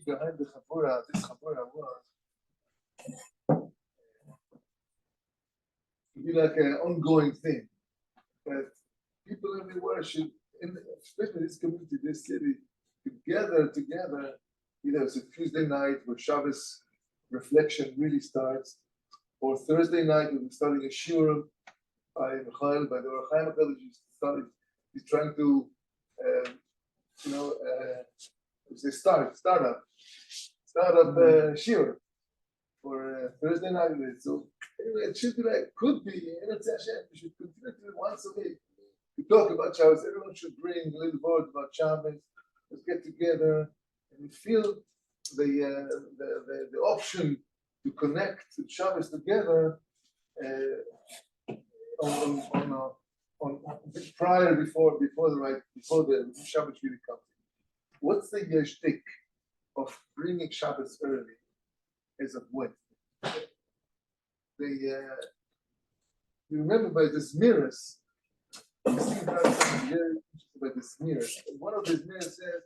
Behind the Chabura, this Chabura was to be like an ongoing thing. That people everywhere should, especially this community, this city, together, either it's a Tuesday night where Shabbos reflection really starts, or Thursday night when we're starting a shiur by Nachal, by the R Aharon Carmi. He's trying to, start up shiur for Thursday night. So anyway, it should be like, could be, we should continue to once a week to talk about Shabbos. Everyone should bring a little word about Shabbos. Let's get together and feel the option to connect Shabbos together before the Shabbos really comes. What's the shtick of bringing Shabbos early as a Wednesday? You remember by the Zmiris, you see very interesting by the Zmiris. One of the Zmiris says,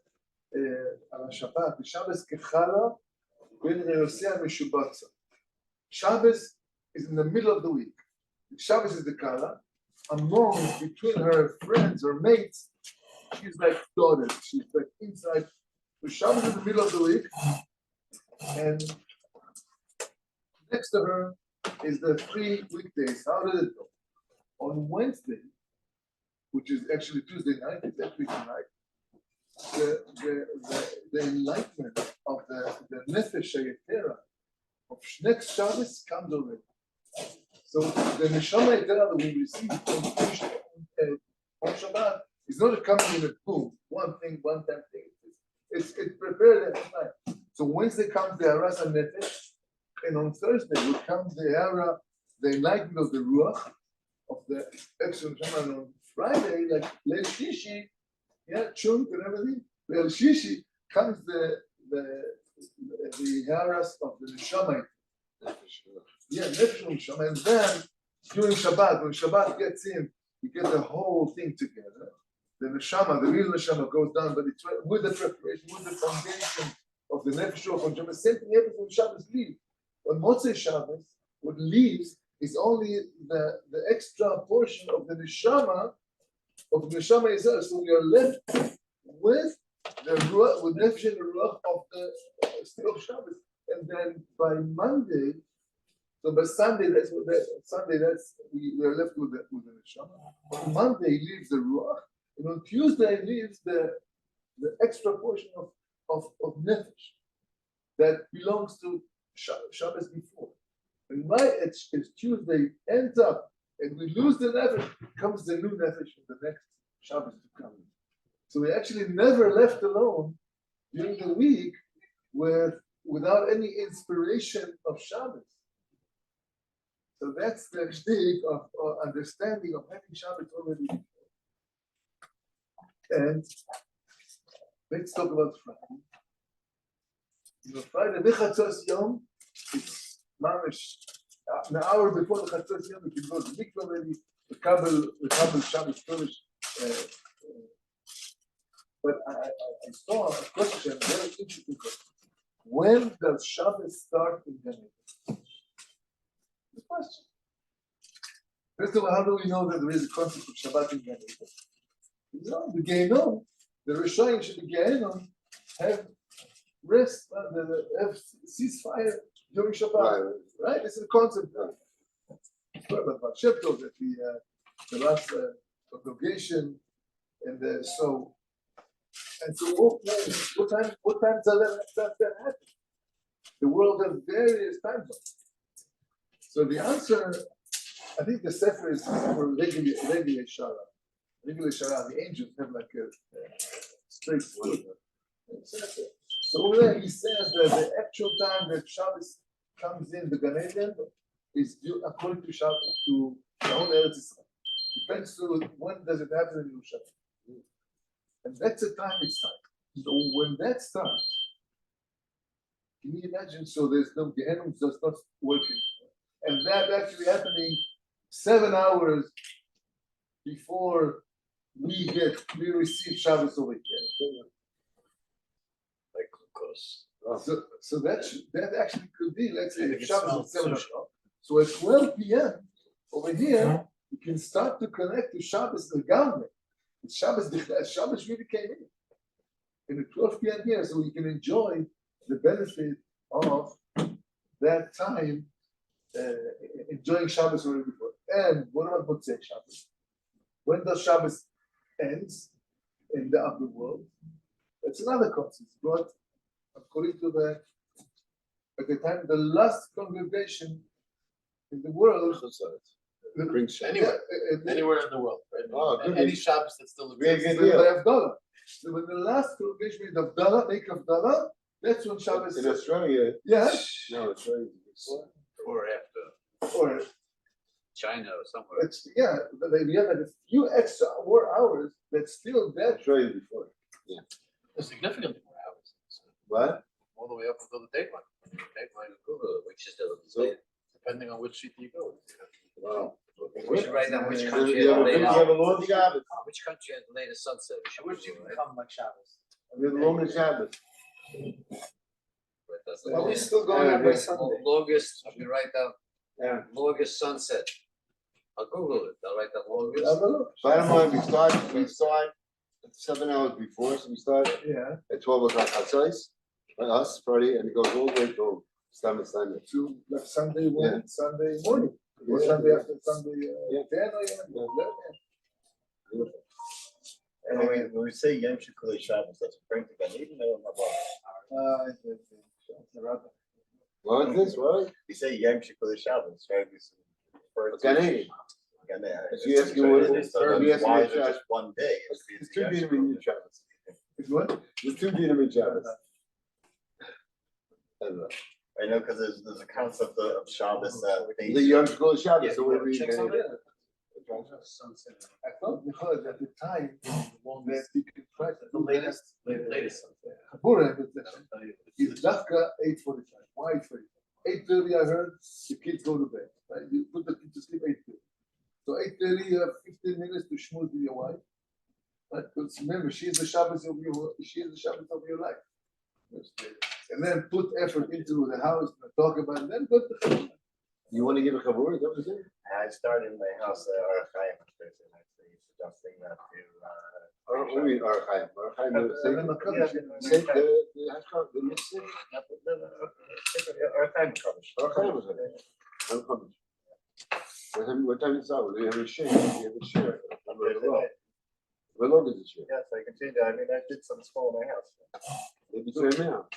on Shabbat, the Shabbos kechala ben reosea mishubatza. Shabbos is in the middle of the week. Shabbos is the kala. Between her friends or mates, she's like dotted. She's like inside. So Shabbos is in the middle of the week, and next to her is the 3 weekdays. How did it go? On Wednesday, which is actually Tuesday night, it's actually tonight, the enlightenment of the nefesh hayetera of next Shabbos comes already. So the neshama hayetera that we receive on Shabbat is not coming in a boom, one time thing. It's prepared at night. So Wednesday comes the haras nefesh, and on Thursday will come the enlightenment of the ruach of the extra neshama. And on Friday, like Leil Shishi, Chunt and everything. Leil Shishi comes the haras of the neshama. Nefesh neshama, and then during Shabbat, when Shabbat gets in, you get the whole thing together. The neshama, the real neshama, goes down, but it's with the preparation, with the foundation of the nefesh of neshama. Same thing happens when Shabbos leaves. When Motzei Shabbos, what leaves is only the extra portion of the neshama itself. So we are left with the ruach, with nefesh and the ruach of the still of Shabbos, and then by Monday. So by Sunday, we are left with the neshama. On Monday leaves the ruach, and on Tuesday leaves the extra portion of nefesh that belongs to Shabbos before. And it's Tuesday ends up, and we lose the nefesh, comes the new nefesh from the next Shabbos to come. So we actually never left alone during the week without any inspiration of Shabbos. So that's the shtick of understanding of having Shabbos already before. And let's talk about Friday. Friday, Mechatzos Yom, it's mamish an hour before the Chatzos Yom. We can go to mikvah already. The Kabul Shabbos Kodesh. But I saw a question, a very interesting question. When does Shabbos start in Gan Eden? The question. First of all, how do we know that there is a concept of Shabbat in Gan Eden? You know, the Gehenom, the Rishonim should the Gehenom have rest, have ceasefire during Shabbat. Right? This is the concept. But Shem Tov that congregation, and so what time does that happen? The world has various time zones. So the answer, I think the Sefer is for regular Shara. Regular Shara, the angels have like a straight word. So over there he says that the actual time that Shabbos comes in the Gan Eden is due according to Shabbos, to the whole Eretz Israel. Depends on when does it happen in Yerushalayim. And that's the time it's time. So when that starts, can you imagine? So there's no Gehenna does not working. And that actually happening 7 hours before we receive Shabbos over here. Like glucose. So that actually could be, let's say, if Shabbos at 7 o'clock. So at 12 p.m. over here, you can start to connect to Shabbos the Galvin. Shabbos really came in the 12 p.m. here, so we can enjoy the benefit of that time, enjoying Shabbos already before. And what about Motzei Shabbos? When does Shabbos ends in the upper world? That's another concept. But according to at the time, the last congregation in the world brings anywhere in the world, right? Any Shabbos that's still exists. So when the last congregation made make Havdalah, that's when Shabbos. In Australia, no, Australia, or after, or China or somewhere. But we have a few extra more hours. That's still that. Australia before. There's significantly more hours. What? All the way up until the dateline. Dateline of Google, which is so, depending on which sheet you go. Wow. We should write down which country You has the have a long Shabbos. which country has the latest sunset. Which you become like Shabbos. We have a long Shabbos. Are we still going out by Sunday? Longest, I can write down Yeah. longest sunset. I'll Google it. I'll write down longest. Bottom line, we start 7 hours before, so we start at 12 o'clock outside, by us, Friday, and it goes all the way till Sunday. To like Sunday morning, Sunday morning, or Sunday after Sunday. 10 And when we say Yom Shikuli Shabbos, that's referring to Gan Eden or Novea? What is this, right? We say Yom Shikuli Shabbos, right? Gan Eden. She asked you what it is. Why is it just one day? It's 2 Dinamid Shabbos. It's what? It's 2 Dinamid Shabbos. I know, because there's a concept of Shabbos. The Yom Shikuli Shabbos, so we're reading it. I thought because at the time that you could try The latest sunset. Chabura is Dafka 8:45. Why 8:45? 8:30 I heard the kids go to bed. Right? You put the kids to sleep 8:30. So 8:30 you have 15 minutes to schmooze with your wife. Right? Because remember, she is the Shabbos of your life. And then put effort into the house and talk about it, then go to Chabura. You want to give a chavur? That was it? I started in my house R Chaim on Thursday night, so you suggesting that to. What do you mean R Chaim? R Chaim the mitzvah? R Chaim coverage. R Chaim was it? What time is it? We have a share. We have a share. What long is it share? Yes, I continue. I mean, I did some small in my house. Maybe it's right now.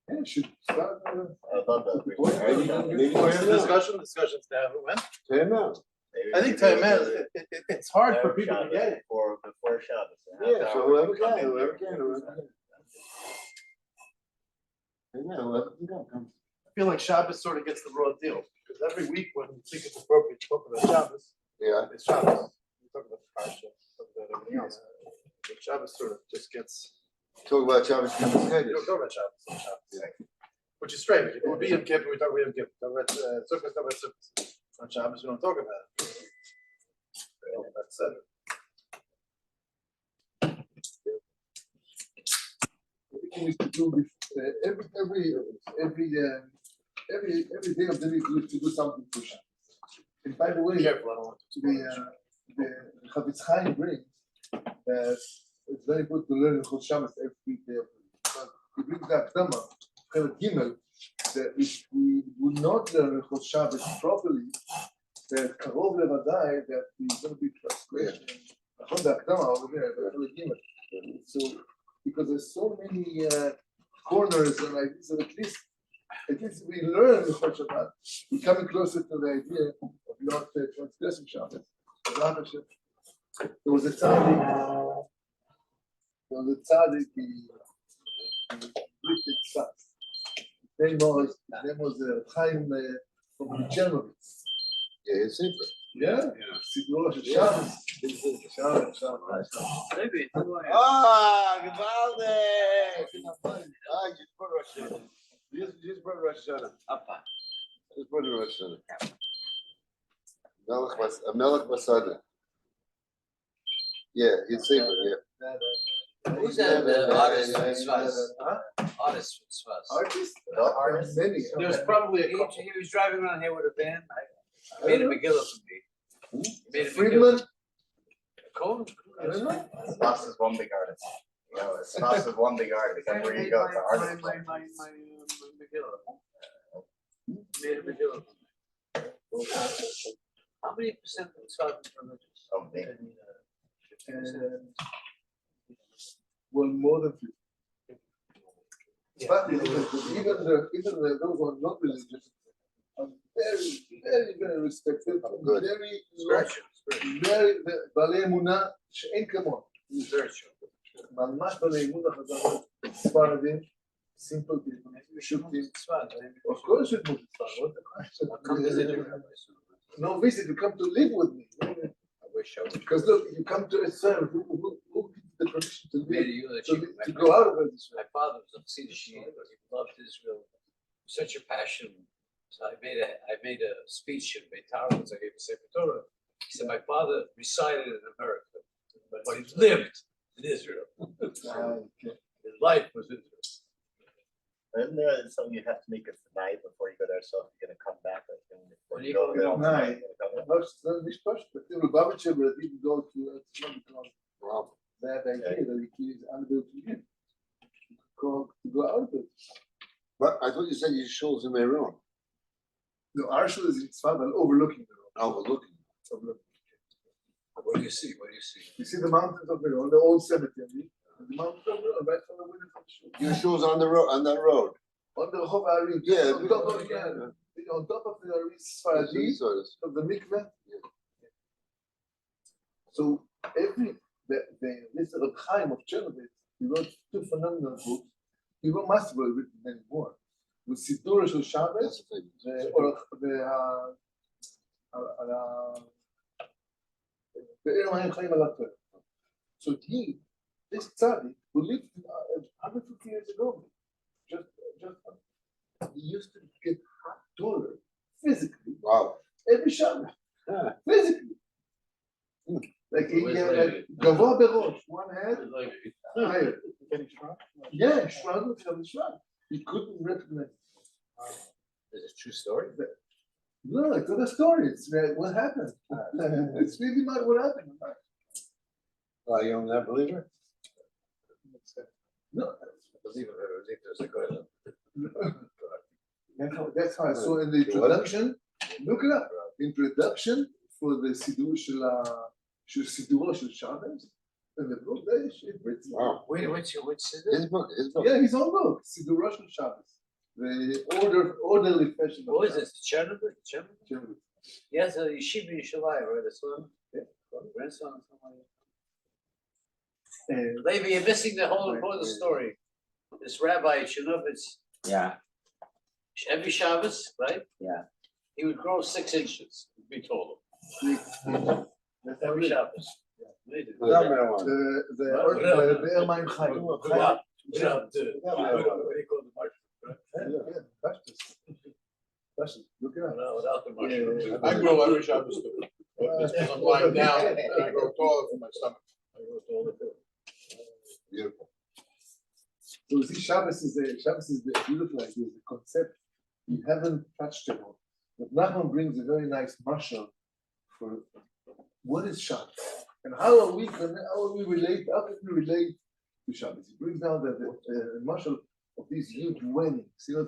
Yeah, should start. I thought that. Maybe What's the discussions to have it when? Tell him now. I think it's hard for people to get it. Before Shabbos. Yeah, so whoever can. I feel like Shabbos sort of gets the raw deal, because every week when you think it's appropriate to talk about Shabbos, it's Shabbos. We talk about the parsha, talk about everything else. But Shabbos sort of just gets. Talk about Shabbos. You don't talk about Shabbos. Which is strange. If it would be Yom Kippur, we talk about Yom Kippur. Talk about Sukkot, talk about Sukkot. On Shabbos, we don't talk about it. That's it. We used to do every day of the week we used to do something to Shabbos. And by the way, the Chavetz Chaim brings that it's very good to learn Chol Shabbos every day of the week. But he brings that Dhamma, Chelet Gimel, that if we would not learn Chol Shabbos properly, that קרוב לוודאי that there's going to be transgression. נכון, בהקדמה, over there, בחלק ג'. So, because there's so many corners and ideas, so at least we learn the Chol Shabbat, we're coming closer to the idea of not transgressing Shabbat. There was a tzaddik, he lived in Tzfat. His name was Chaim from Chernobyl. Yeah, it's simple. Yeah? סידור של Shabbos. Maybe. Gewaldig! Just put Rosh Hashanah. Just put Rosh Hashanah. Just put Rosh Hashanah. Melech Masada. Yeah, he's simple, yeah. Who's that artist from Tzfat? Artist from Tzfat. Artist? Many. There's probably a He couple. was driving around here with a van. I made a Megillah for me. He made a Friedman? Cohen? I don't know. Spas is one big artist. You know, Spas is one big artist. Everywhere you go, the artist. My Megillah. Made a Megillah for me. How many percent of Tzfat is religious? Oh, big. Well, more than 50. But even those who are not religious are very, very, very respected. Good. Very, Spiritual. very, בעלי אמונה שאין כמוהם. Spiritual. ממש בעלי אמונה חזרה. ספרדים, simple people, פשוטים. Of course it was I'll come visit you. No visit, you come to live with me. I wish I would. Because look, you come to Israel, who gives the permission to Made a live, eulogy. to go out of Israel? My father was a Chassidish Yid, but he loved Israel. Such a passion. So I made a speech in Beitar once I gave a Sefer Torah. He said my father resided in America, but he lived in Israel. His life was Israel. Isn't there something you have to make it tonight before you go there? So if you're gonna come back, like, When you go there tonight. tonight, It's not mishpash, but the Lubavitcher, but even go to Wow. that idea that he is unable to live. To go out of it. But I thought you said your shul's in Meron. No, our shul is in Tzfat, but overlooking the road. Overlooking. What do you see? What do you see? You see the mountains of Meron, the old cemetery, and the mountains of Meron, right from the window of the shul. Your shul's on the road, on that road. On the Rehov Arim, Yeah, on top of the Arim Sfaradi, of the mikveh. So this Reb Chaim of Chernobyl, he wrote two phenomenal books. He wrote massively written many more. With Sidur Shel Shabbos, so this tzaddik, who lived 150 years ago, just he used to get $1 physically Wow. every Shabbos, physically. Like he Where's had Levi? גבוה בראש, one head higher. Any shrunk? Yeah, shrunk from the shrunk. He couldn't recognize. Is it a true story? No, it's not a story. It's what happened. It's really not what happened. You don't have believer? No, Believe it or not, there's a good. that's how I saw in the introduction. Look it up. Introduction for the Sidur של סידורו של Shabbos. And the book there is written. Wow. Wait, which is it? His book. Yeah, his own book, Sidur Shel Shabbos. The orderly fashion. What is this? Chernobyl? Chernobyl. Yes, a yeshiva Yishalayim, right? A son? Yeah. Grandson or something like that. Levi, you're missing the whole important story. This rabbi Chinovitz, Yeah, every Shabbos, right? Yeah. He would grow 6 inches, we told him. That's Every every Shabbos. That the Be'er Mayim Chaim. Without the, what do you call the mushroom? Look it up. Without the mushroom. I grow every Shabbos too. I'm lying down, and I grow taller for my stomach. Beautiful. So you see, Shabbos is a beautiful idea, the concept. You haven't touched it all. But Nachal brings a very nice mashal for what is Shabbos and how can we relate? How can we relate to Shabbos? He brings down the mashal of these huge weddings. You know,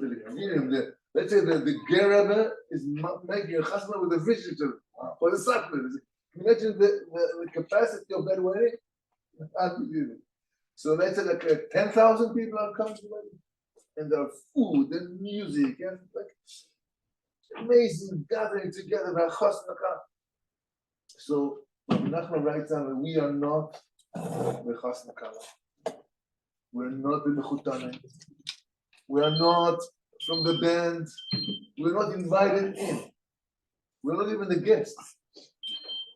let's say the Gerebe is making a chasna with a visitor for the suckler. Imagine the capacity of that wedding. Unbelievable. So let's say like 10,000 people are coming to the wedding, and there are food and music and like amazing gathering together. So Nachal writes down that we are not the chasna kala. We're not the mechutanim. We are not from the band. We're not invited in. We're not even the guests.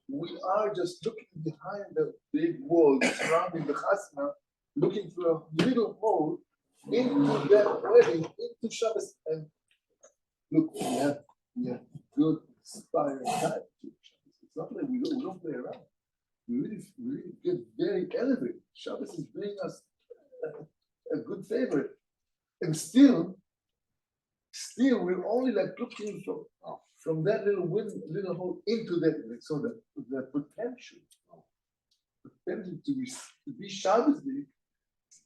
We are just looking behind the big wall surrounding the chasna, looking through a little hole into that wedding, into Shabbos. And look, we have good, inspiring time. It's not like we don't play around. We really get very elevated. Shabbos is bringing us a good favor. And still we're only like looking from that little hole into that, so that the potential to be Shabbos is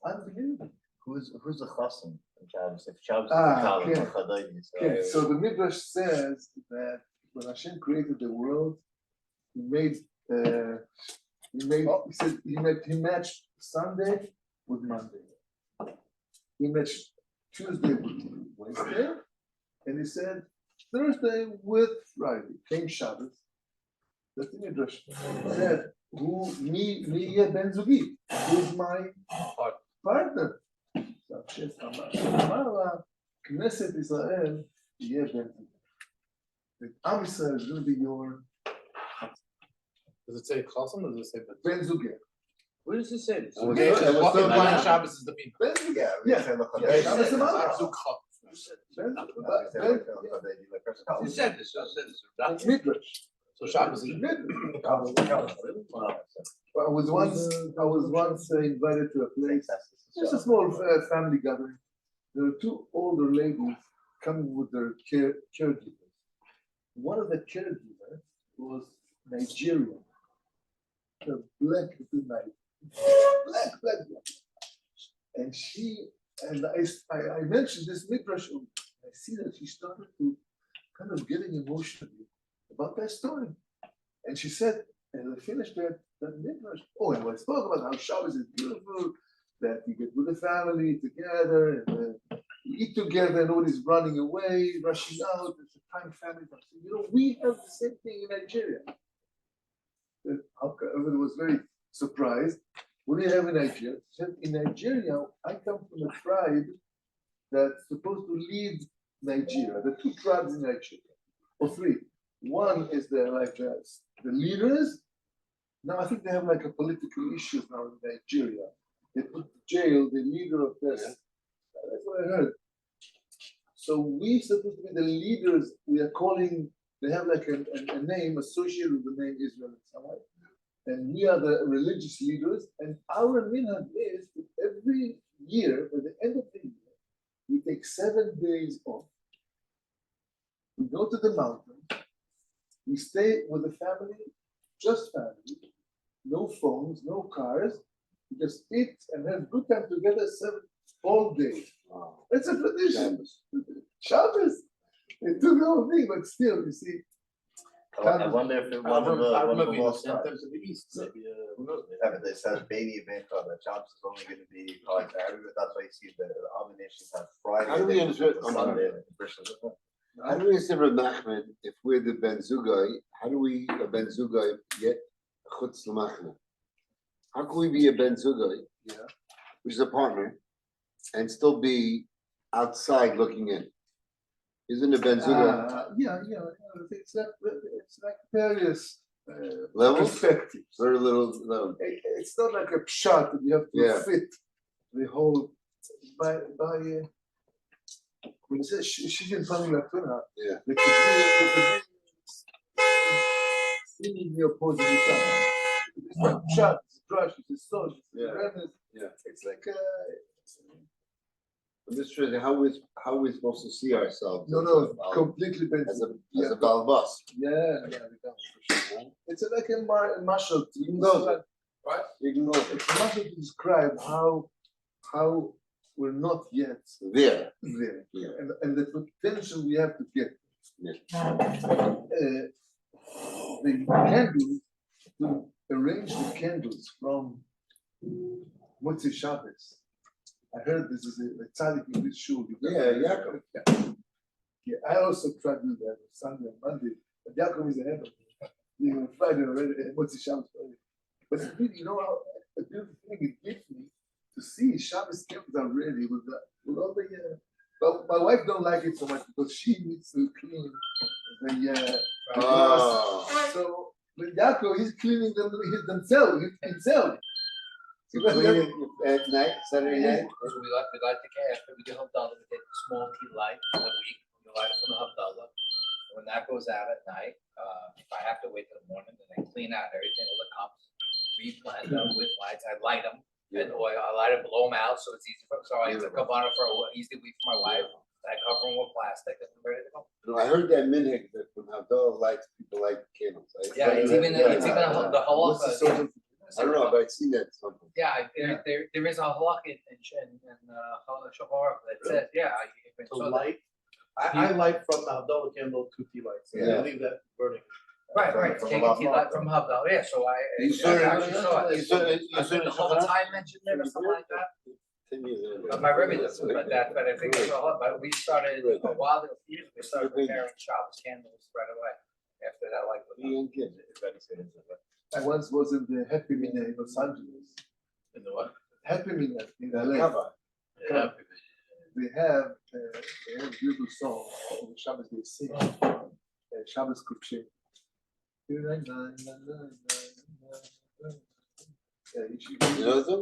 unbelievable. Who's the chassan in Shabbos? If Shabbos is the Kala, Okay, so the Midrash says that when Hashem created the world, he matched Sunday with Monday. He matched Tuesday with Wednesday, and he said Thursday with Friday. Came Shabbos. That's the Midrash. He said, me ben zugi, who's my partner? So Hashem Amar Knesset Israel, ben zugi. The Am Yisrael is going to be your. Does it say chasam or does it say Ben zugi? Where does it say this? Shabbos is the people. Ben zugi. Yeah. Shabbos is Amar. You said this. It's Midrash. So Shabbos is I was once invited to a place, just a small family gathering. There were two older ladies coming with their caregivers. One of the caregivers was Nigerian, the black. And I mentioned this midrash. I see that she started to kind of getting emotionally about that story. And she said, and I finished that midrash. Oh, and I spoke about how Shabbos is beautiful, that you get with the family together, and you eat together, nobody's running away, rushing out. It's a time family. You know, we have the same thing in Nigeria. Everyone was very surprised. What do you have in Nigeria? She said, in Nigeria, I come from a tribe that's supposed to lead Nigeria. The two tribes in Nigeria, or three. One is the leaders. Now I think they have like a political issues now in Nigeria. They put to jail the leader of this. That's what I heard. So we're supposed to be the leaders. We are calling. They have like a name associated with the name Israel in some way. And we are the religious leaders. And our minhag is that every year, at the end of the year, we take 7 days off. We go to the mountains. We stay with the family, just family, no phones, no cars. We just eat and have good time together 7 whole days. Wow. That's a tradition. Shabbos. It took the whole thing, but still, you see. I wonder if it one of the lost sometimes in the East. Maybe, who knows? They said Baby event that Shabbos is only going to be like everywhere. That's why you see the other nations have Friday. How do we understand Sunday? How do we say Reb Nachman, if we're the Ben Zugai, how do we a Ben Zugai get chutz l'machna? How can we be a Ben Zugai, which is a partner, and still be outside looking in? Isn't a Ben Zugai? It's like various levels, perspectives. Very little. It's not like a pshat that you have to fit the whole by. When it says she's in front of your tuna, the could be in the opposing side. It's not pshat, it's brush, it's sauce, it's awareness. It's like I'm just trying to how we're supposed to see ourselves. No, completely as a balbas. It's like a marshal to ignore it. Right? Ignore it. It's a marshal to describe how we're not yet there. there. Yeah. And the potential we have to get. Yeah. The candles, to arrange the candles from Motzi Shabbos. I heard this is a tzaddik in this shul. Yaakov. Yeah, I also tried to do that on Sunday and Monday, but Yaakov is ahead of me. You know, Friday already, Motzi Shabbos already. But it's really, you know, a beautiful thing it gives me to see Shabbos candles are ready with all the. But my wife don't like it so much because she needs to clean the glass. So, but Yaakov, he's cleaning them himself. You clean it at night, Saturday night? So we light the gas, but we do Havdalah, we take a small tea light in the week, we light it from the Havdalah. When that goes out at night, if I have to wait till the morning, then I clean out everything, all the cups, replant them with lights, I light them, and oil, I light them, blow them out, so it's easy for, so I use a cabana for an easy week for my wife, and I cover them with plastic, and I'm ready to go. No, I heard that minhag that from Havdalah lights, people light candles. Yeah, it's even the What's the halacha. I don't know, but I've seen that something. Yeah, there is a halakha in Shahar that says, yeah. To light, I light from the Havdalah candle 2 tea lights. Yeah. I leave that burning. Right, take a tea light from Havdalah, yeah, so I actually saw it. I think the whole time mentioned it or something like that. 10 years ago. But my Rabbi doesn't, but I think it's a lot, but we started a while ago, we started preparing Shabbos candles right away after that, like. Young kid. I once was in the Happy Minna in Los Angeles. In the what? Happy Minna in LA. Yeah. They have a beautiful song on the Shabbos they sing. Shabbos Kuchim. You know them?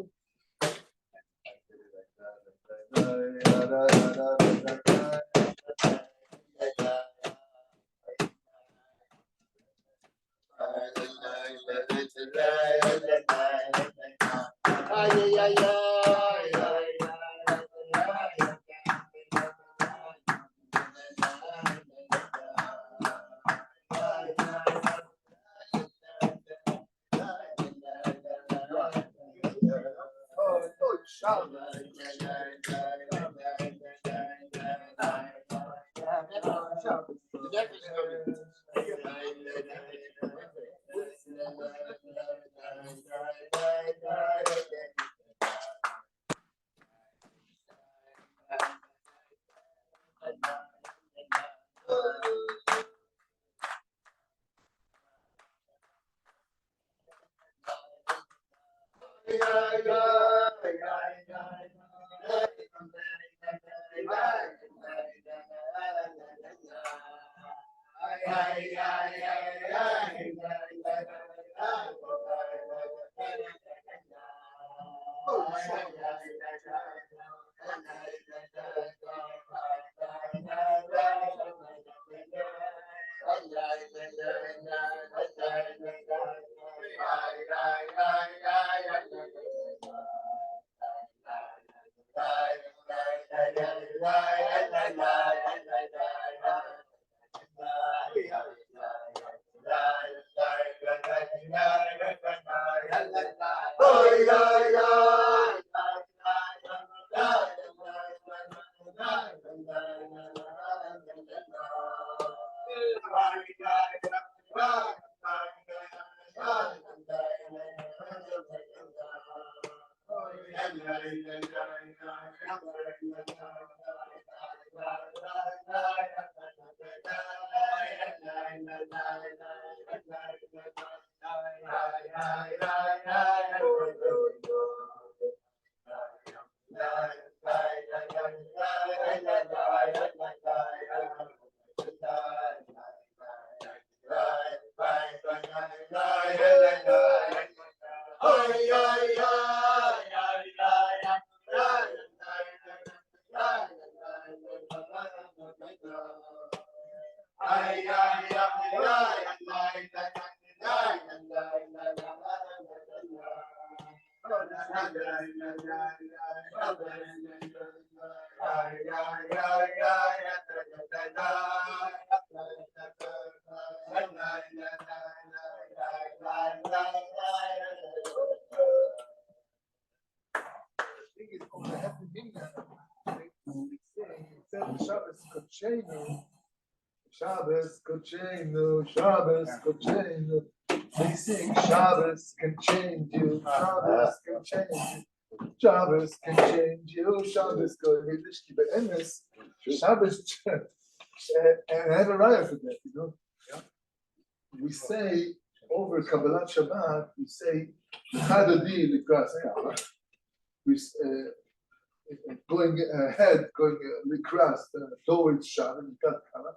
is on the happy minyan. We say Shabbos Kodeinu. Shabbos Kodeinu. Shabbos Kodeinu. They sing Shabbos can change you. Shabbos can change you. Shabbos can change you. Shabbos go Yiddish but emes. Shabbos and I have a riot for that, you know. We say over Kabbalat Shabbat, we say Chadadi Likras Kala. We going ahead, going Likras towards Shabbat Likras Kala.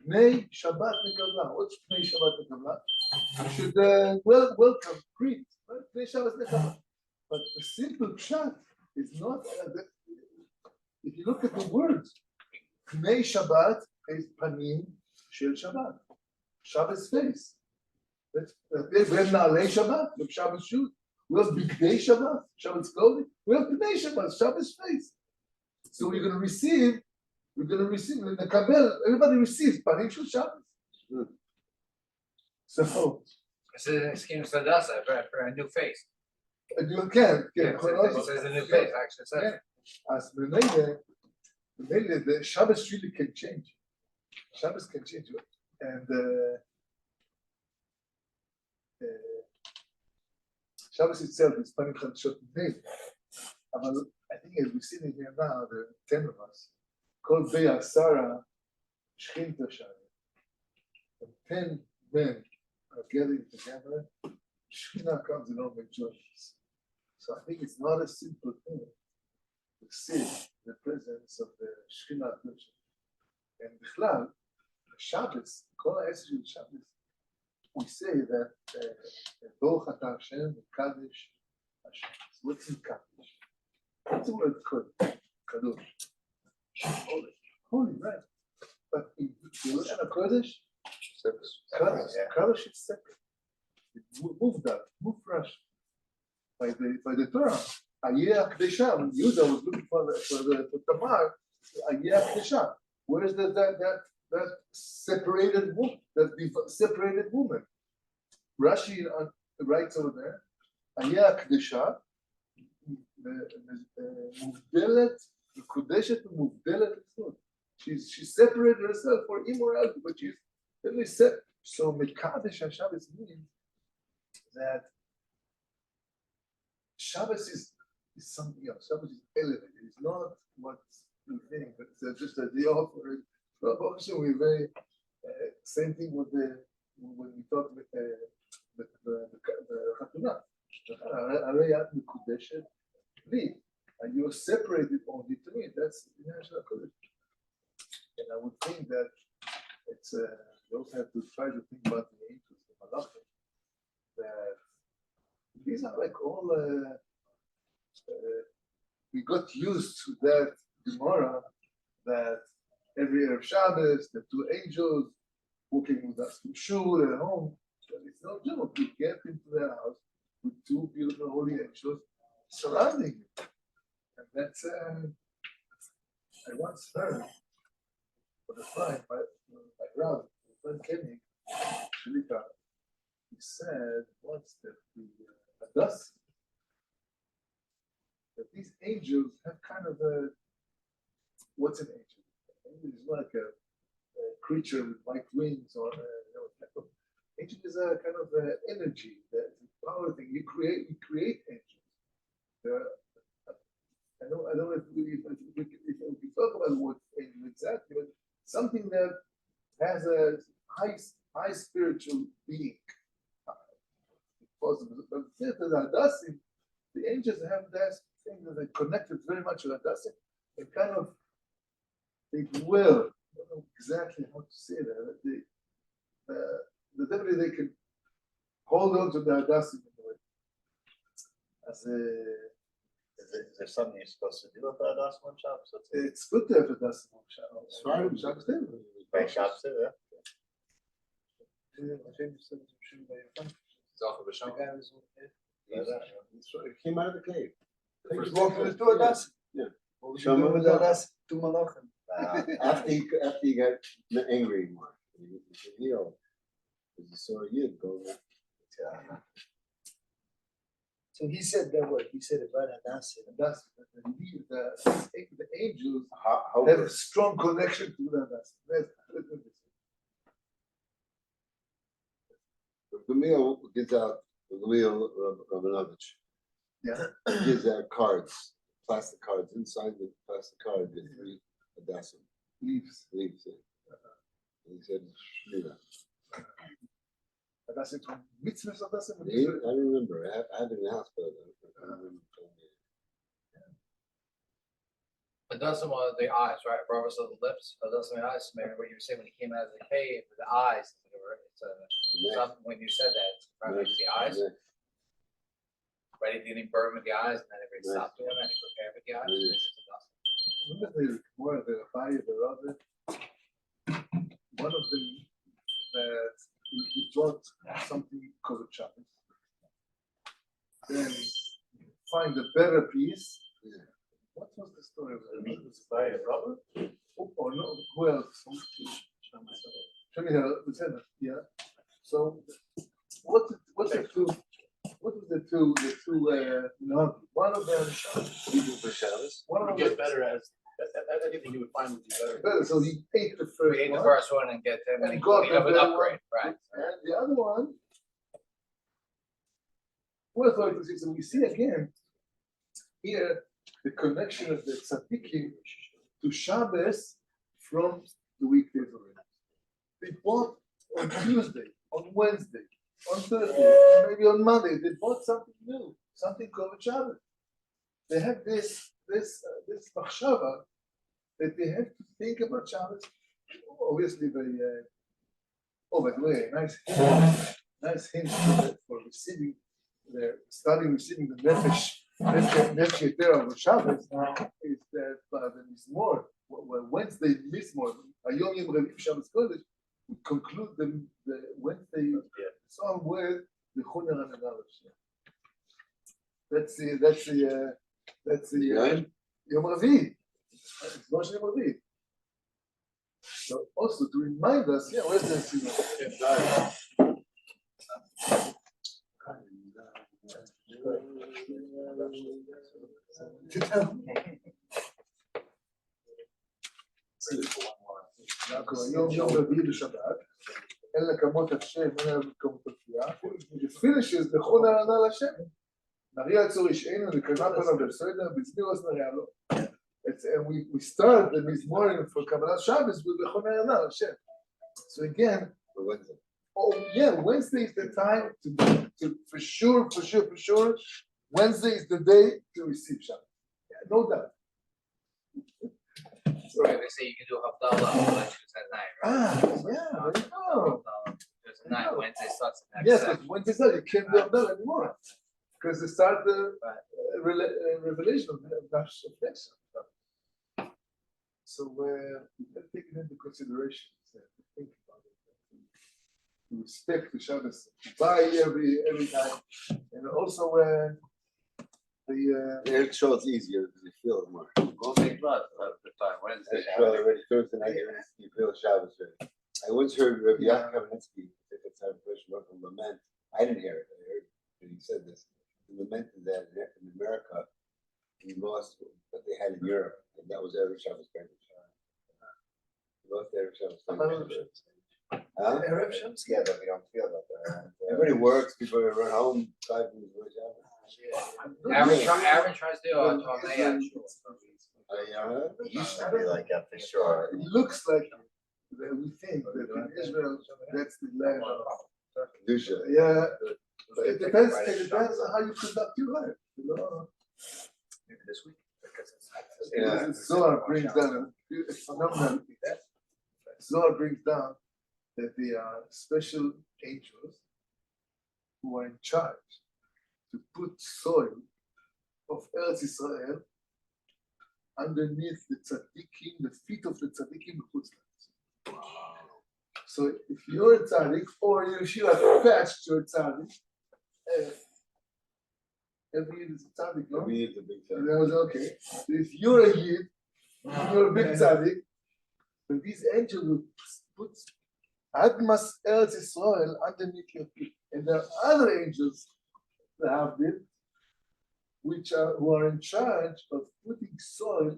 Pnei Shabbat Nekabla. What's Pnei Shabbat Nekabla? You should welcome, greet. Right? Pnei Shabbat Nekabla. But the simple pshat is not. If you look at the words, Pnei Shabbat is panim shel Shabbat. Shabbos face. We have Naalei Shabbat, we have Shabbos shoes. We have Bigdei Shabbat, Shabbos clothing. We have Pnei Shabbat, Shabbos face. So we're going to receive in the Kabel. Everybody receives panim shel Shabbos. So It's a scheme for a new face. you can. It says a new face, actually. Says. As the Shabbos really can change. Shabbos can change you. And Shabbos itself is panim chadashot b'nei. I think as we see in here now, the 10 of us, Kol Bei Asara Shchinta Shaveh. The 10 men are getting together. Shechina comes in all majorities. So I think it's not a simple thing to see the presence of the Shechina and Bichlal, Shabbos, Kol HaEsed of Shabbos, we say that Baruch Atah Hashem, Kaddish Hashem. What's in Kaddish? What's the word Kadosh? Holy, right? But if you look at a Kodesh, Kadosh is separate. Move that, move fresh. By the Torah, Ayeh Kedeshah. When Yehuda was looking for the Tamar, Ayeh Kedeshah. Where is that separated woman? That separated woman. Rashi writes over there, Ayeh Kedeshah. Muvdelet, Kodeshet, Muvdelet. She's separated herself for immorality, but she's really set. So Mekadesh HaShabbos means that Shabbos is something else. Shabbos is elevated. It's not what you think, but it's just a day off for it. So also we're very same thing with when we talk with the Chatunah. Arayat Mekudeshet Li, and you're separated only to me. That's the national Kodesh. And I would think that it's we also have to try to think about the angels, the Malachim, that these are like all we got used to that Gemara that every Erev Shabbos, the two angels walking with us to shul at home. But it's no joke. We get into their house with two beautiful holy angels surrounding you. And that's I once heard for the time by Rabbi, my friend Kenny, he said once that that these angels have kind of what's an angel? An angel is like a creature with white wings or angel is a kind of energy, that power thing. We create angels. I don't know if we talk about what angel exactly, but something that has a high spiritual being. Possible, but the angels have that thing that they connected very much with Hadassim. They kind of dwell. I don't know exactly how to say that. Definitely they can hold on to the Hadassim in a way. As Is there something you're supposed to do with that Hadassim on Shabbos? it's good to have Hadassim on Shabbos. Shabbos too. By Shabbos too, yeah. It came out of the cave. He walked with two Hadassim. Yeah. What was he doing with the Hadassim? Two Malachim. After he got angry more, he said, because he saw you go. So he said that what? He said about Hadassim. the angels How have a strong connection to the Adasim. Gamil gives out Gamil Rabinovich. Yeah. He gives out cards, plastic cards. Inside the plastic card, there's 3 Adasim Leaves. leaves. And he said, Shmira. Adasim from mitzvahs Adasim. I don't remember. I have it in the house, but I don't remember. Adasim are the eyes, right? Rubber of the lips. Adasim the eyes. Maybe what you were saying when he came out of the cave, the eyes. It's something when you said that, right? The eyes. Yeah. Right? He didn't burn with the eyes, and then he stopped doing that. He prepared with the eyes. Remember more of the Rabbi, the Rabbi. One of them that he brought something called Shabbos. Then find a better piece. What was the story of that? It was by a brother? Or no, who else? Yeah. So what was the two no, one of them People for Shabbos. one Would of get them better as anything you would find would be better. better. So he ate the first We ate the one, first one and get them, And and got he have the an better upgrade, right? and the other one was like this. So we see again here the connection of the tzaddikim to Shabbos from the weekdays already. They bought on Tuesday, on Wednesday, on Thursday, maybe on Monday. They bought something new, something called Shabbos. They have this machshava that they have to think about Shabbos. Obviously, by the way, nice hint for receiving receiving the nefesh yeter of Shabbos is that the Mizmor, Wednesday Mizmor, Hayom Yom Reviv Shabbos Kodesh, we conclude the Wednesday song with the Chuner Hananah. That's the Yom Reviv. It's Rosh Yom Reviv. So also to remind us, where's the יום רביעי בשבת, אין לקמות השם, אין עליו לקמות התפילה, it finishes לכון הענה לשם. נריע צור ישענו, לקנה פניו בסדר, בזמירוס נריע לו. And we start the Mizmorim for Kabbalah Shabbos with לכון הענה לשם. So again, Wednesday is the time to for sure, Wednesday is the day to receive Shabbos. No doubt. So they say you can do Havdalah lectures at night, right? There you go. There's a night, Wednesday starts at Yes, but Wednesday starts, you can't do Havdalah anymore. Because they start the revelation of Nafsh affection. So we have to take it into consideration. Think about it. To respect the Shabbos, to buy every night, and also the Eric show it's easier because you feel it more. Go make love of the time Wednesday. Eric show already Thursday night, you feel Shabbos already. I once heard Rabbi Kamenetsky, if it's our first work on lament. I didn't hear it, I heard that he said this. He lamented that in America, he lost what they had in Europe, and that was Eric Shabbos Benedict. He lost Eric Shabbos Benedict. Erev Shabbos? Yeah, but we don't feel that. Everybody works, people run home, 5 minutes before Shabbos. Aaron tries to do Novea. It used to be like that for sure. it looks like that we think that in Israel, that's the land of Kedusha. yeah, but it depends on how you conduct your life. Maybe this week. Yeah. The Zohar brings down a phenomenon. Zohar brings down that there are special angels who are in charge to put soil of Eretz Israel underneath the tzaddikim, the feet of the tzaddikim b'chutz la'aretz. So if you're a tzaddik or you are attached to a tzaddik, every Yid is a tzaddik, no? Every Yid is a big And tzaddik. that was okay. So if you're a Yid, you're a big tzaddik, but these angels will put Admas Eretz Israel underneath your feet. And there are other angels that have been who are in charge of putting soil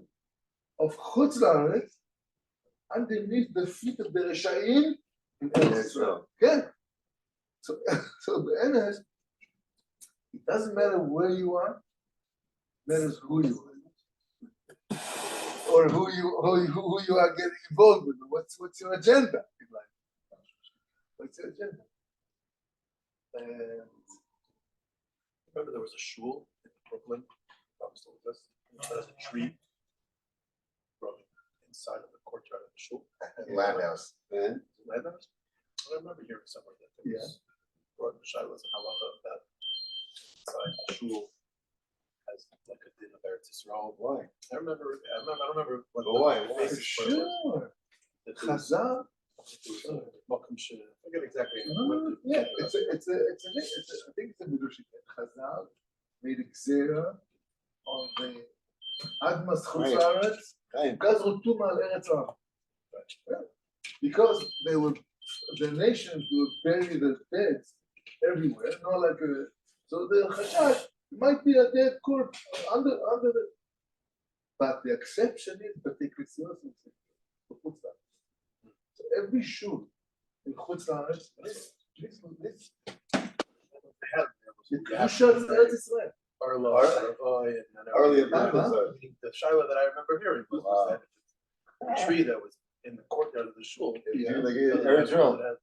of Chutz La'aretz underneath the feet of the Reshaim in Eretz Israel. Okay? So be'enes, it doesn't matter where you are, it matters who you are. Or who you are getting involved with. What's your agenda in life? What's your agenda? Remember there was a shul in Brooklyn, probably still exists, that has a tree growing inside of the courtyard of the shul. Land house. And Land house? I remember hearing somewhere that there was brought the shilas and halacha that inside the shul has like a din of Eretz Yisrael. why? I don't remember what Why? the basis for it was. Sure. That there was- Chazal. Malcolm Shea. I forget exactly. Yeah, I think it's a midrash. Chazal made a gzera on the Admas Chutz La'aretz. Chaim. Gazru Tuma al Eretz Ha'am. Because the nations would bury their deads everywhere, not like a. So the Chashash might be a dead corpse under the. But the exception is Batei Krisios and Chutz La'aretz. So every shul in Chutz La'aretz, this, They had Kedusha of Eretz Israel. Early in The shiloh that I remember hearing was that the tree that was in the courtyard of the shul. Yeah. Like Eretz Yisrael.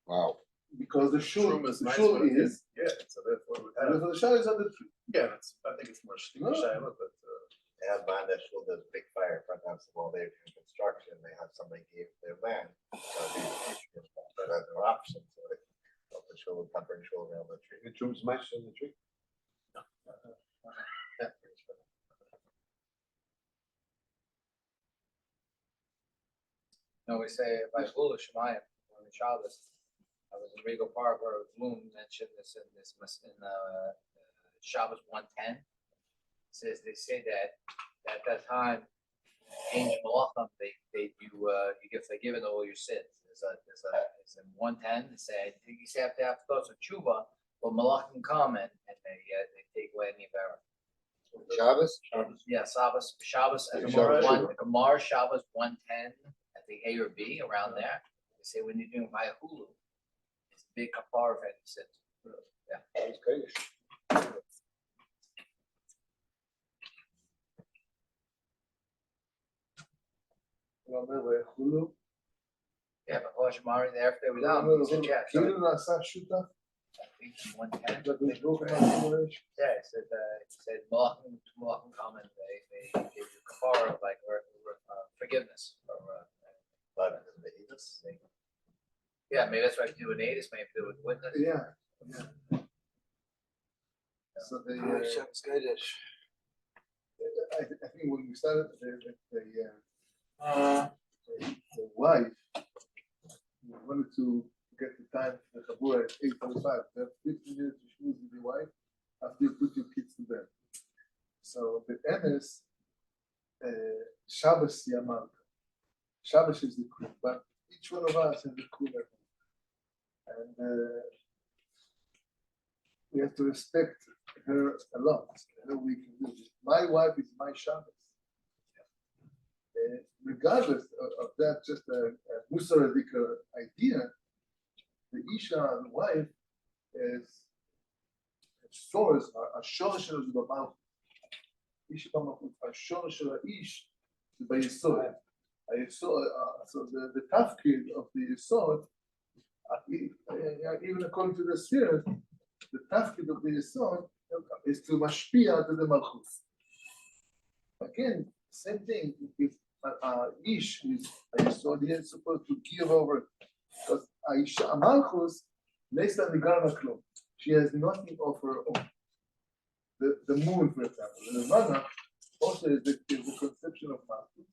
Wow. Because the shul is is, so therefore it would have. the shul is on the tree. Yeah, I think it's more No. shiloh, but They have behind that shul, there's a big fire in front of them, while they're doing construction, they have somebody give their land. So that's an option, so they built the shul, covering shul around the tree. The troops matched in the tree. No, we say by Hulu Shemayim, when the Shabbos, I was in Regal Park where Bloom mentioned this in Shabbos 110. Says they say that at that time, angel malachim you get forgiven all your sins. It's in 110. They say you have to go to tshuva, but malachim come and they take away any of error. Shabbos? Yeah, Shabbos, and Shabbos. the Gemara Shabbos 110 at the A or B around there. They say when you're doing via Hulu, it's a big kapar of any sins. Yeah. That's crazy. Yeah, but Hoshmari after they were done, it's a check. כאילו נעשה שותף, I think it's 110. לקדוש ברוך הוא מהשמש. Yeah, it said Malachim come and they give you kapar like or forgiveness. But the Edis, Yeah, maybe that's why you do an Adis, maybe do it with witness. Yeah. So I think when we started, the wife wanted to get the time to the Chabur at 8:45. You have 15 minutes to schmooze with your wife after you put your kids to bed. So the Emes, Shabbos Yamalka. Shabbos is the queen, but each one of us has a queen at home. And we have to respect her a lot. We can do this. My wife is my Shabbos. Regardless of that, just a Musaradik idea, the Isha, the wife, is source, a shorish of the mouth. Isha b'malchut, a shorish of ish, is by Yisod. So the tafkid of the Yisod, even according to the sphere, the tafkid of the Yisod is to mashpia to the malchut. Again, same thing. If ish is Yisod, he is supposed to give over, because Aisha Malchus, Nesta Nigarma Klum, she has nothing of her own. The moon, for example, the Levana also is the conception of Malchus,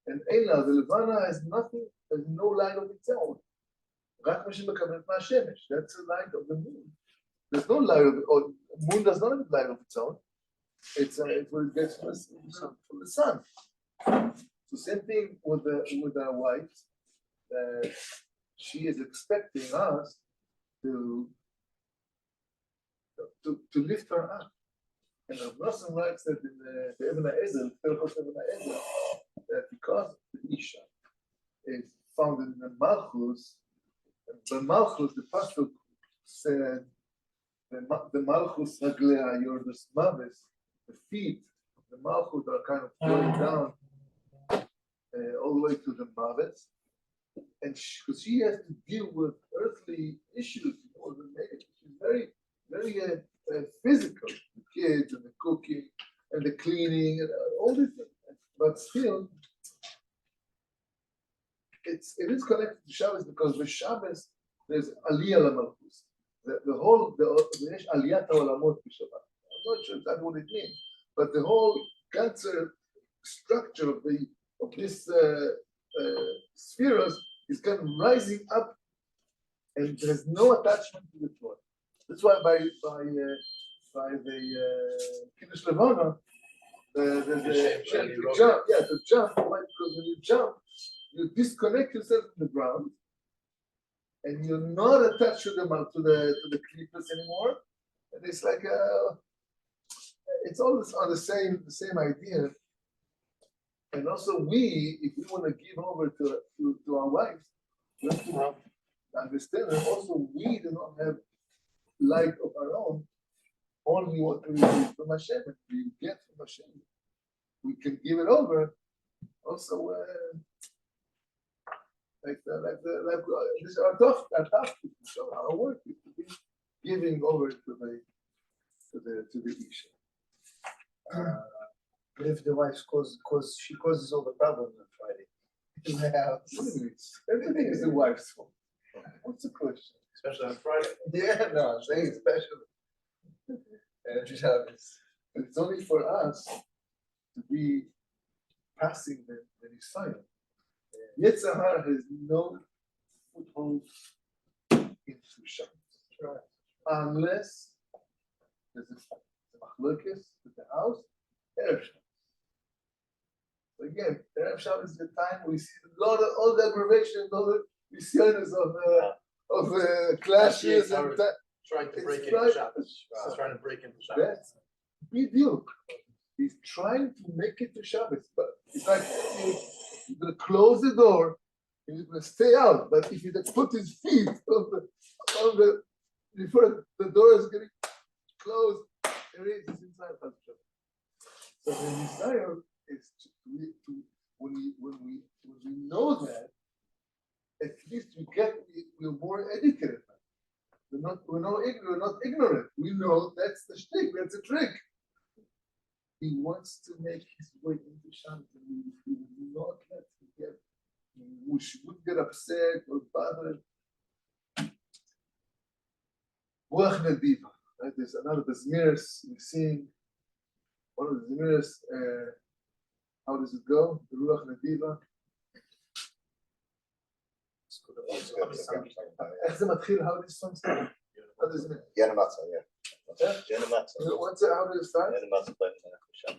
and Ela, the Levana has nothing, has no light of its own. That's the light of the moon. There's no light of the moon does not have light of its own. It's what it gets from the sun. So same thing with our wives. She is expecting us to lift her up. And the Nosson writes that in the Ibn Ezel, that because the Isha is found in the Malchus, the Malchus, the Pasuk said, the Malchus Raglea, the Mavis, the feet of the Malchus are kind of going down all the way to the Mavis. And because she has to deal with earthly issues, she's very, very physical. The kids and the cooking and the cleaning and all these things. But still, it is connected to Shabbos because with Shabbos there's Aliyah Lamalchus. The whole Aliyat Olamot B'Shabbat. I'm not sure exactly what it means, but the whole cancer structure of this spheres is kind of rising up, and there's no attachment to the floor. That's why by the Kiddush Levana, there's a jump. Yeah, the jump. Right? Because when you jump, you disconnect yourself from the ground, and you're not attached to the clippers anymore. And it's like it's all on the same idea. And also, if we want to give over to our wives, we have to understand that also we do not have light of our own. Only what we receive from Hashem, and we get from Hashem, we can give it over. Also, like this is our tough to show our work is to be giving over to the Isha. If the wife she causes all the problems on Friday in the house. Everything is the wife's fault. What's the question? Especially on Friday. Yeah, no, I'm saying especially. And it's only for us to be passing the Nisayim. Yetzirah has no foothold into Shabbos, unless there's a machlokes with the house, Erev Shabbos. So again, Erev Shabbos is the time we see all the aggravations, all the visiones of clashes and trying to break into Shabbos. Trying to break into Shabbos. That's big deal. He's trying to make it to Shabbos, but it's like you're going to close the door and he's going to stay out. But if he put his feet on the before the door is getting closed, there is inside Shabbos. So the desire is when we know that, at least we're more educated. We're not ignorant. We know that's the shtick, that's a trick. He wants to make his way into Shabbos, and we will not let him get. We shouldn't get upset or bothered. Ruach Nadiva. Right? There's another Bezmiris we sing. One of the Bezmiris. How does it go? The Ruach Nadiva. איך זה מתחיל? How does this song start? How does it mean? Yana Matzah, yeah. Yana Matzah. What's it? How does it start? Yana Matzah, but Hashem.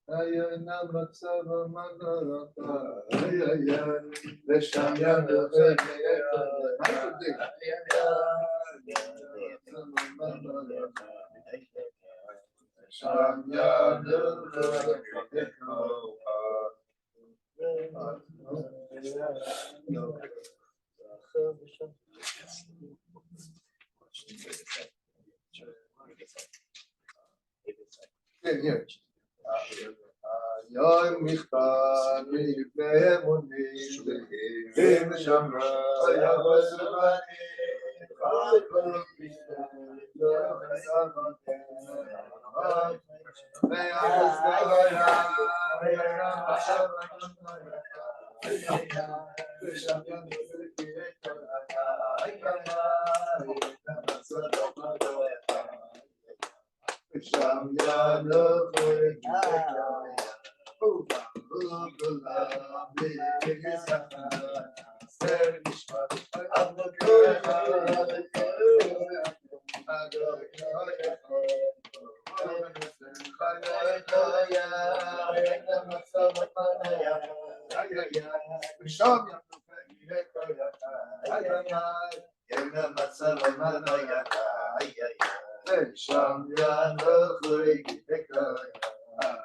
Ayana Matzah Manarata. Ayaya. Lesham Yana. Here. Yom Michtan Mifnei Emunim Lehim Shamra Yavazuvani Chayvot Mifnei Yom Mitzvah Me'avazvaya Sham Yano Sham Yanochui Gekaya,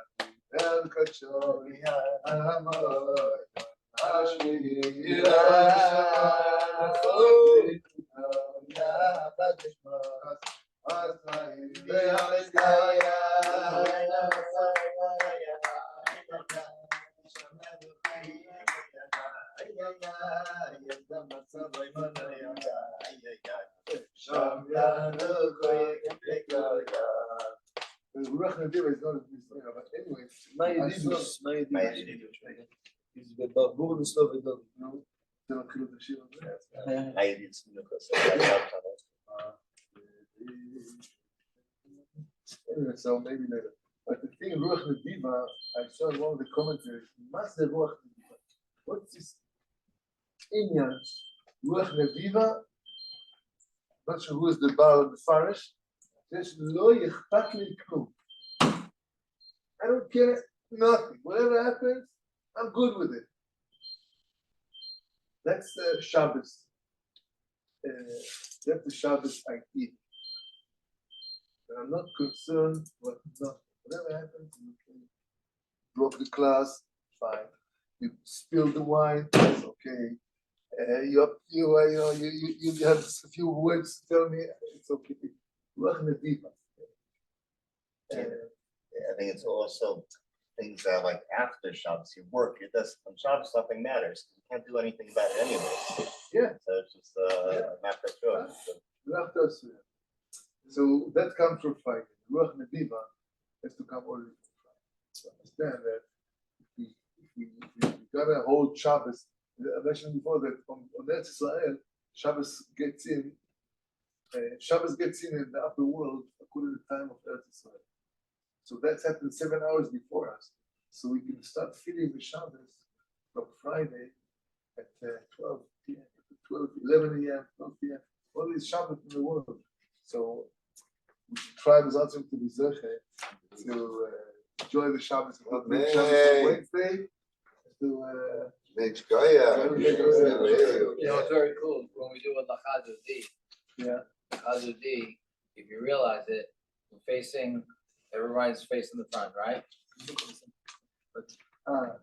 El Kachori Amor, Ashmi Yirachoi, Ya Badishma, Asmai Yirachaya, Sham Yanochui Gekaya. Ruach Nadiva is not a Israel, but anyway. מה ידידוס? בבור וסלוב ודוב. זה מתחיל את השיר הזה. Anyway, so maybe later. But the thing, Ruach Nadiva, I saw in one of the commentaries, מה זה Ruach Nadiva? What's this Inyan? Ruach Nadiva, not sure who is the Baal of the Farish, says, לא אכפת לי כלום. I don't care nothing. Whatever happens, I'm good with it. That's Shabbos. That's the Shabbos idea. And I'm not concerned what whatever happens. You can drop the class, fine. You spill the wine, that's okay. You have a few words to tell me, it's okay. Ruach Nadiva. I think it's also things that like after Shabbos, you work. It does on Shabbos, nothing matters. You can't do anything about it anyway. Yeah. So it's just not that choice. So that comes from fighting. Ruach Nadiva has to come already from fighting. So understand that if we got a whole Shabbos, I mentioned before that on Eretz Israel, Shabbos gets in in the upper world according to the time of Eretz Israel. So that's happened 7 hours before us. So we can start feeling the Shabbos from Friday at 12 p.m., 11 a.m., 12 p.m. All these Shabbos in the world. So we should try this also to be Zeche to enjoy the Shabbos and not make Shabbos on Wednesday. You know, it's very cool when we do a Nachal. Yeah. Nachal, if you realize it, we're facing, everybody's facing the front, right?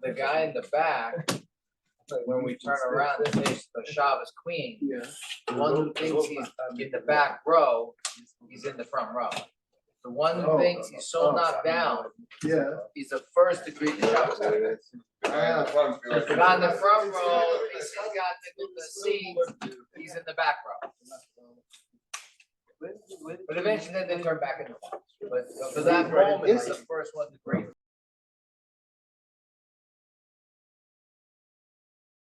The guy in the back, when we turn around and face the Shabbos Queen, the one who thinks he's in the back row, he's in the front row. The one who thinks he's so knocked down, he's the first to greet the Shabbos Queen. The guy in the front row, he's got the seat, he's in the back row. But eventually then they turn back into the box. But for that moment, he's the first one to greet.